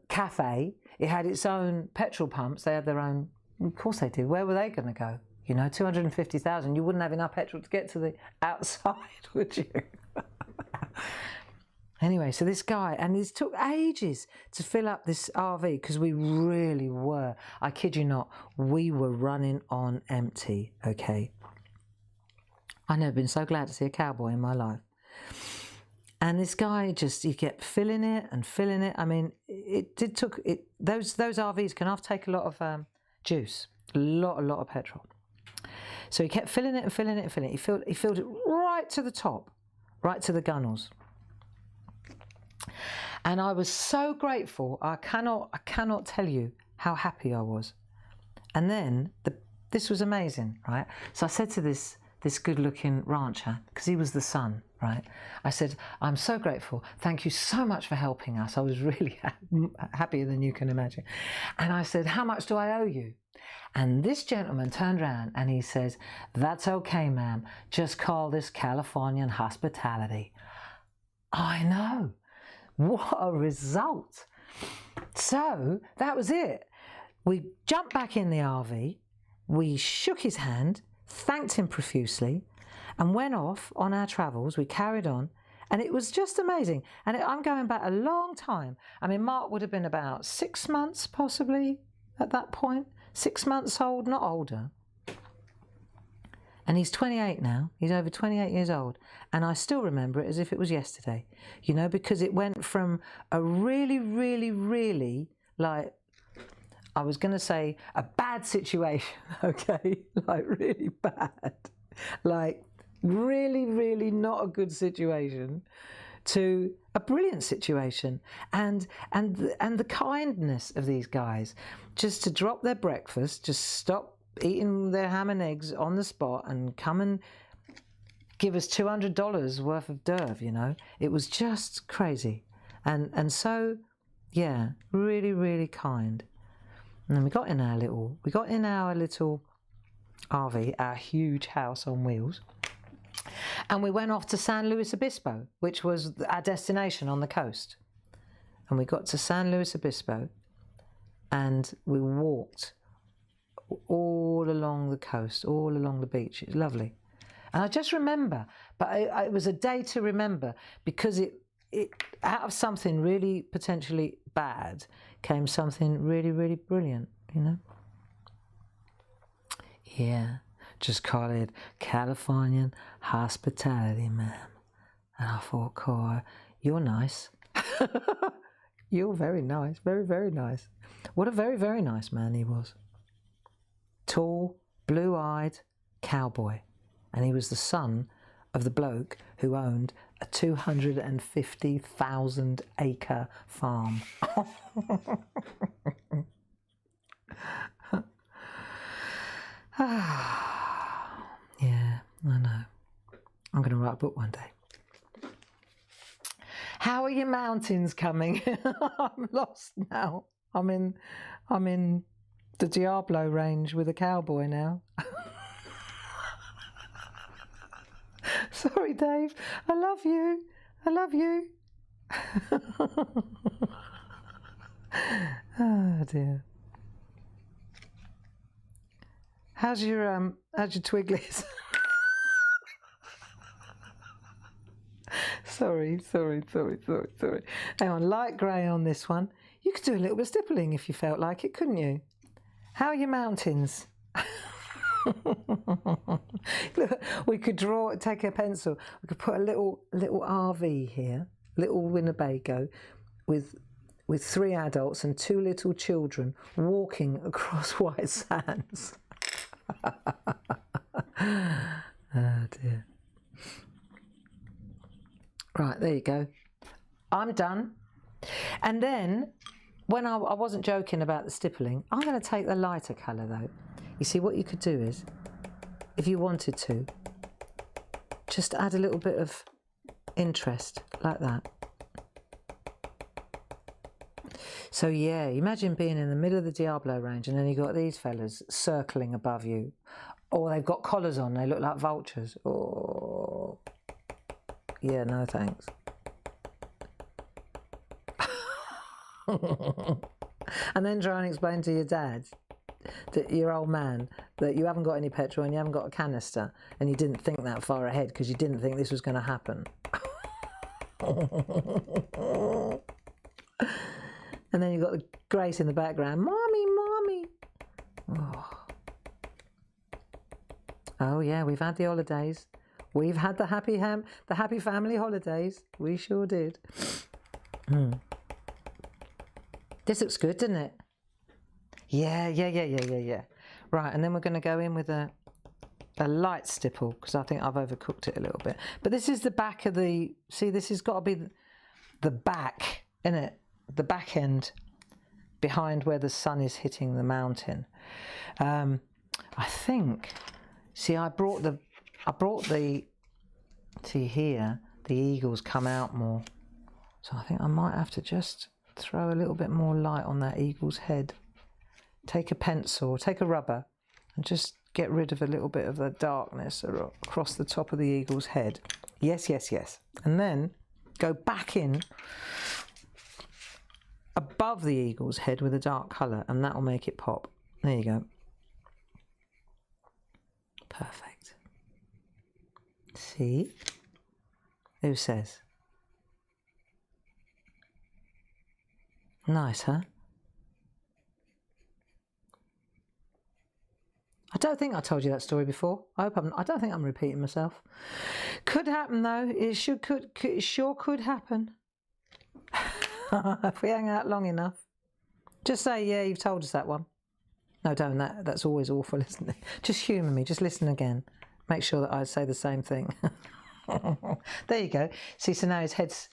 cafe. It had its own petrol pumps. They had their own. Of course they did. Where were they going to go? You know, 250,000. You wouldn't have enough petrol to get to the outside, would you? Anyway, so this guy, and it took ages to fill up this RV because we really were, I kid you not, we were running on empty, okay? I've never been so glad to see a cowboy in my life. And this guy he kept filling it and filling it. I mean, those RVs can often take a lot of juice, a lot of petrol. So he kept filling it and filling it and filling it. He filled it right to the top, right to the gunnels. And I was so grateful. I cannot tell you how happy I was. And then this was amazing, right? So I said to this good-looking rancher, because he was the son, right? I said, I'm so grateful. Thank you so much for helping us. I was really happier than you can imagine. And I said, how much do I owe you? And this gentleman turned around and he says, that's okay, ma'am. Just call this Californian hospitality. I know. What a result. So that was it. We jumped back in the RV, we shook his hand, thanked him profusely, and went off on our travels. We carried on, and it was just amazing. And I'm going back a long time. I mean, Mark would have been about 6 months possibly at that point, 6 months old, not older. And he's 28 now. He's over 28 years old. And I still remember it as if it was yesterday, you know, because it went from a really, really, really, like, I was going to say a bad situation, okay, like really bad, like really, really not a good situation, to a brilliant situation. And the kindness of these guys, just to drop their breakfast, just stop eating their ham and eggs on the spot and come and give us $200 worth of derv, you know. It was just crazy. And so, yeah, really, really kind. And then we got in our little RV, our huge house on wheels, and we went off to San Luis Obispo, which was our destination on the coast. And we got to San Luis Obispo, and we walked all along the coast, all along the beach. It was lovely. And I just remember, but it was a day to remember, because it out of something really potentially bad came something really, really brilliant, you know? Yeah, just call it Californian hospitality, ma'am. And I thought, Cora, you're nice. You're very nice, very, very nice. What a very, very nice man he was. Tall, blue-eyed cowboy. And he was the son of the bloke who owned a 250,000 acre farm. Yeah, I know. I'm going to write a book one day. How are your mountains coming? I'm lost now. I'm in the Diablo range with a cowboy now. Sorry, Dave. I love you. I love you. Oh dear. How's your twigglies? Sorry. Hang on, light grey on this one. You could do a little bit of stippling if you felt like it, couldn't you? How are your mountains? Look, we could take a pencil. We could put a little RV here, little Winnebago, with 3 adults and 2 little children walking across white sands. Oh dear. Right, there you go. I'm done. And then, when I wasn't joking about the stippling, I'm going to take the lighter colour though. You see, what you could do is, if you wanted to, just add a little bit of interest, like that. So yeah, imagine being in the middle of the Diablo range and then you've got these fellas circling above you. Or they've got collars on, they look like vultures. Oh, yeah, no thanks. And then try and explain to your dad, that your old man, that you haven't got any petrol and you haven't got a canister, and you didn't think that far ahead because you didn't think this was going to happen. And then you've got Grace in the background, Mommy. Oh yeah, we've had the holidays. We've had the happy family holidays. We sure did. This looks good, doesn't it? Yeah. Right, and then we're going to go in with a light stipple, because I think I've overcooked it a little bit. But this is the back of the... See, this has got to be the back, isn't it? The back end behind where the sun is hitting the mountain. I think... See, I brought the... See here, the eagles come out more. So I think I might have to just throw a little bit more light on that eagle's head. Take a pencil, take a rubber, and just get rid of a little bit of the darkness across the top of the eagle's head. Yes. And then go back in above the eagle's head with a dark colour, and that will make it pop. There you go. Perfect. See? Who says? Nice, huh? I don't think I told you that story before. I don't think I'm repeating myself. Could happen though. It sure could happen. If we hang out long enough. Just say, yeah, you've told us that one. No, don't. That's always awful, isn't it? Just humour me. Just listen again. Make sure that I say the same thing. There you go. See, so now his head's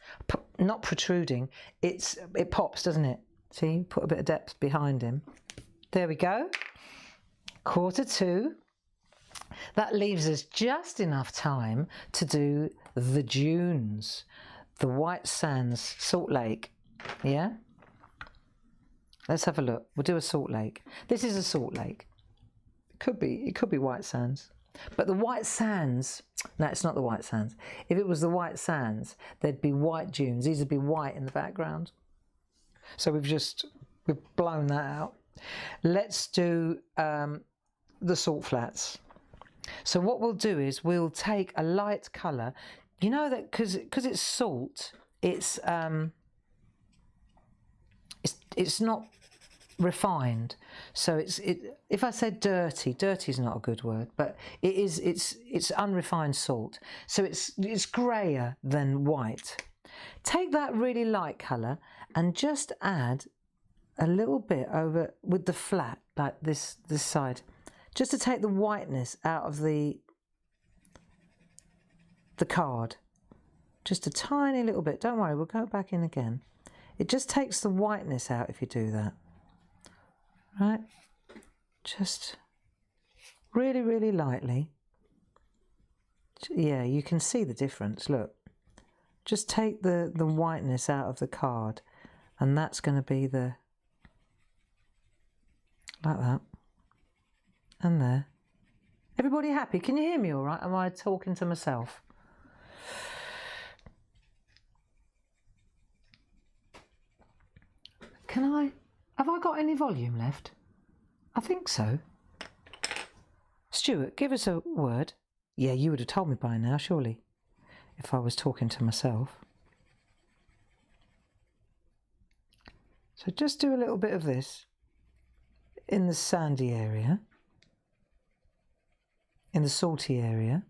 not protruding. It pops, doesn't it? See, put a bit of depth behind him. There we go. 1:45. That leaves us just enough time to do the dunes. the White Sands, Salt Lake. Yeah? Let's have a look. We'll do a Salt Lake. This is a Salt Lake. It could be White Sands. But the White Sands, no, it's not the White Sands. If it was the White Sands, there'd be white dunes. These would be white in the background. So we've blown that out. Let's do the salt flats. So what we'll do is we'll take a light colour. You know that because it's salt, it's not refined. So if I said dirty is not a good word, but it's unrefined salt. So it's grayer than white. Take that really light colour and just add a little bit over with the flat, like this side, just to take the whiteness out of the card. Just a tiny little bit. Don't worry, we'll go back in again. It just takes the whiteness out if you do that. Right? Just really, really lightly. Yeah, you can see the difference, look. Just take the whiteness out of the card, and that's going to be like that. And there. Everybody happy? Can you hear me all right? Am I talking to myself? Have I got any volume left? I think so. Stuart, give us a word. Yeah, you would have told me by now, surely, if I was talking to myself. So just do a little bit of this in the sandy area, in the salty area.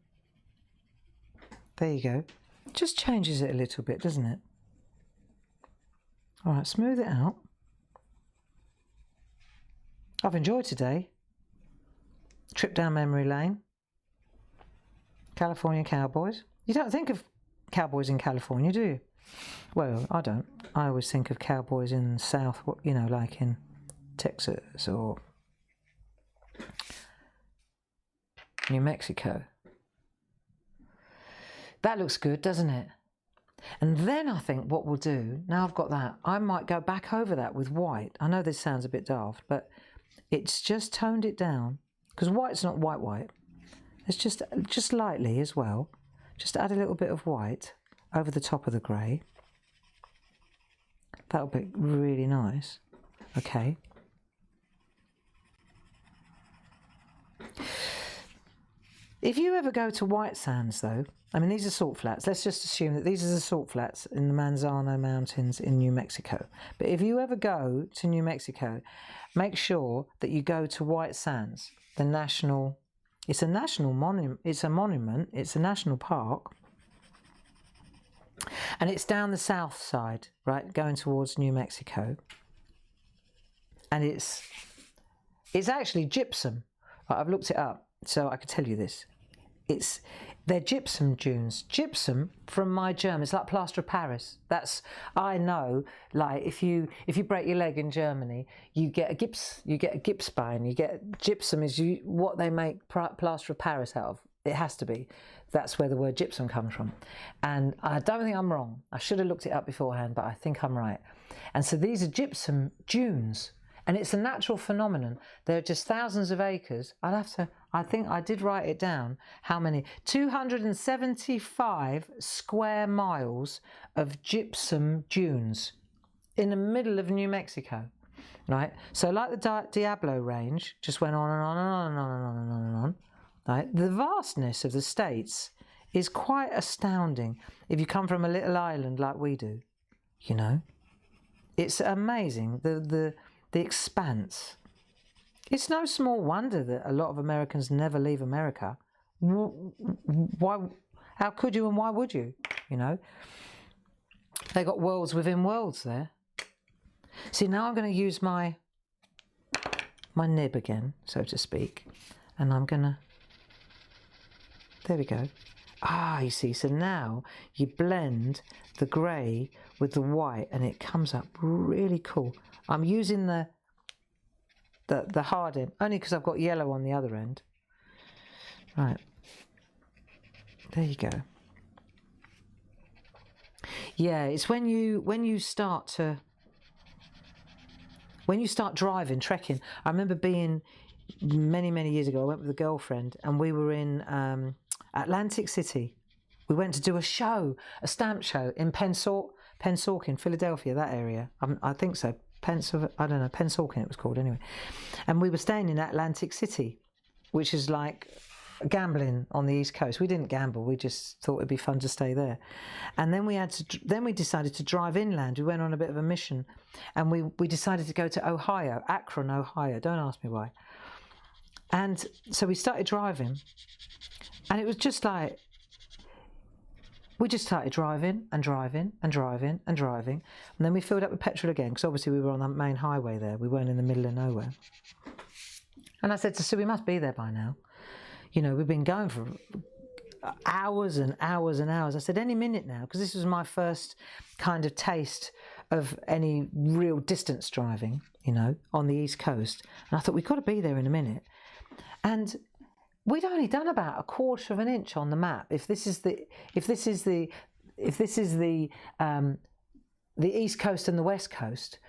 There you go. Just changes it a little bit, doesn't it? All right, smooth it out. I've enjoyed today. Trip down memory lane. California cowboys. You don't think of cowboys in California, do you? Well, I don't. I always think of cowboys in the South, you know, like in Texas or New Mexico. That looks good, doesn't it? And then I think what we'll do, now I've got that, I might go back over that with white. I know this sounds a bit daft, but it's just toned it down, because white's not white. It's just lightly as well. Just add a little bit of white over the top of the grey. That'll be really nice. Okay. If you ever go to White Sands though, I mean these are salt flats, let's just assume that these are the salt flats in the Manzano Mountains in New Mexico. But if you ever go to New Mexico, make sure that you go to White Sands, it's a national monument, it's a national park. And it's down the south side, right, going towards New Mexico. And it's actually gypsum. Right, I've looked it up, so I could tell you this. They're gypsum dunes. Gypsum, from my German, it's like plaster of Paris. I know, like if you break your leg in Germany, you get a Gipsbein. You get gypsum is what they make plaster of Paris out of. It has to be. That's where the word gypsum comes from. And I don't think I'm wrong. I should have looked it up beforehand, but I think I'm right. And so these are gypsum dunes. And it's a natural phenomenon. There are just thousands of acres. I think I did write it down. How many? 275 square miles of gypsum dunes in the middle of New Mexico, right? So like the Diablo Range, just went on and on and on and on and on and on and on. Right? The vastness of the states is quite astounding if you come from a little island like we do, you know. It's amazing, the expanse. It's no small wonder that a lot of Americans never leave America. Why? How could you and why would you? You know, they got worlds within worlds there. See, now I'm going to use my nib again, so to speak, and I'm going to. There we go. Ah, you see, so now you blend the grey with the white and it comes up really cool. I'm using the hard end, only because I've got yellow on the other end. Right. There you go. Yeah, it's when you start driving, trekking. I remember being many years ago. I went with a girlfriend, and we were in Atlantic City. We went to do a show, a stamp show in Pennsauken, Philadelphia, that area. I think so. I don't know, Pennsauken it was called anyway. And we were staying in Atlantic City, which is like gambling on the East Coast. We didn't gamble. We just thought it'd be fun to stay there. And then we decided to drive inland. We went on a bit of a mission, and we decided to go to Ohio, Akron, Ohio. Don't ask me why. And so we started driving, and it was just like, we just started driving and driving and driving and driving. And then we filled up with petrol again, because obviously we were on the main highway there. We weren't in the middle of nowhere. And I said to Sue, we must be there by now. You know, we've been going for hours and hours and hours. I said, any minute now, because this was my first kind of taste of any real distance driving, you know, on the East Coast. And I thought, we've got to be there in a minute. And we'd only done about 1/4 of an inch on the map. If this is the East Coast and the West Coast,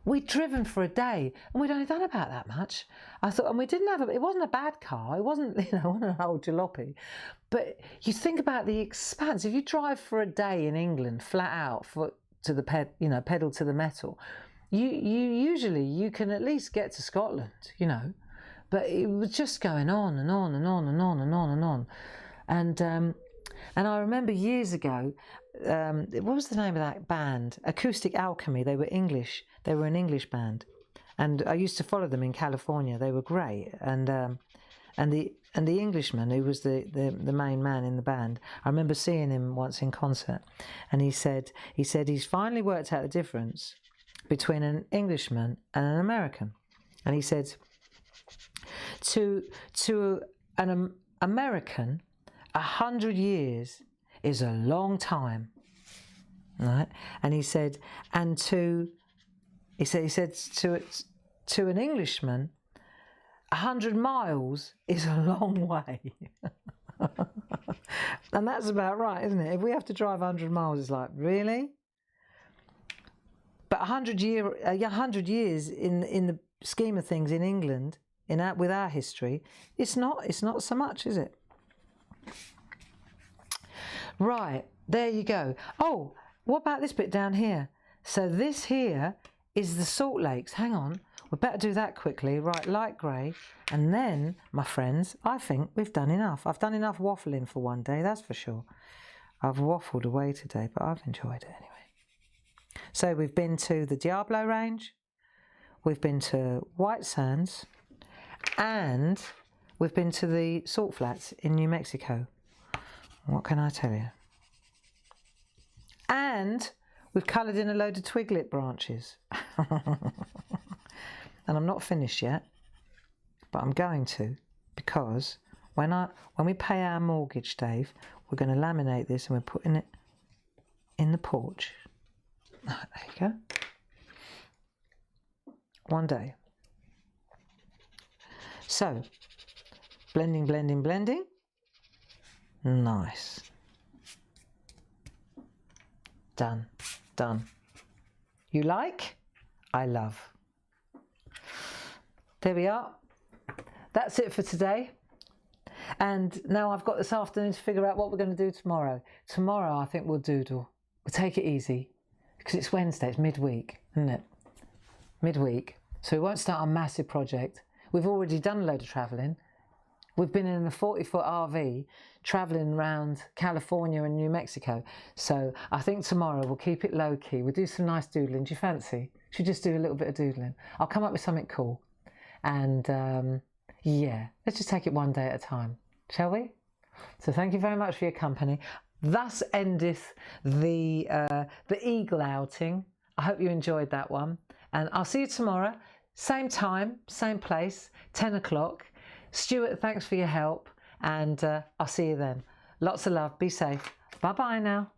we'd driven for a day, and we'd only done about that much. I thought, and we didn't have it wasn't a bad car. It wasn't, you know, an old jalopy. But you think about the expanse. If you drive for a day in England, flat out, foot to the pedal to the metal, you usually can at least get to Scotland, you know. But it was just going on and on and on and on and on and on. And I remember years ago, what was the name of that band? Acoustic Alchemy. They were English. They were an English band, and I used to follow them in California. They were great. And the Englishman, who was the main man in the band, I remember seeing him once in concert, and he said he's finally worked out the difference between an Englishman and an American, and he said, to an American, 100 years is a long time, right? And he said to an Englishman, 100 miles is a long way. And that's about right, isn't it? If we have to drive 100 miles, it's like, really? But 100 years in the scheme of things in England, with our history, it's not so much, is it? Right, there you go. Oh, what about this bit down here? So this here is the Salt Lakes. Hang on, we better do that quickly. Right, light grey. And then, my friends, I think we've done enough. I've done enough waffling for one day, that's for sure. I've waffled away today, but I've enjoyed it anyway. So we've been to the Diablo Range, we've been to White Sands, and we've been to the Salt Flats in New Mexico. What can I tell you? And we've coloured in a load of twiglet branches. And I'm not finished yet, but I'm going to, because when we pay our mortgage, Dave, we're going to laminate this and we're putting it in the porch. There you go. One day. So, blending, blending, blending. Nice. Done. Done. You like? I love. There we are. That's it for today. And now I've got this afternoon to figure out what we're going to do tomorrow. Tomorrow I think we'll doodle. We'll take it easy. Because it's Wednesday, it's midweek, isn't it? Midweek. So we won't start a massive project. We've already done a load of travelling. We've been in a 40-foot RV travelling around California and New Mexico. So I think tomorrow we'll keep it low-key. We'll do some nice doodling. Do you fancy? Should just do a little bit of doodling. I'll come up with something cool. And yeah, let's just take it one day at a time, shall we? So thank you very much for your company. Thus endeth the Eagle outing. I hope you enjoyed that one. And I'll see you tomorrow. Same time, same place, 10 o'clock. Stuart, thanks for your help, and I'll see you then. Lots of love. Be safe. Bye-bye now.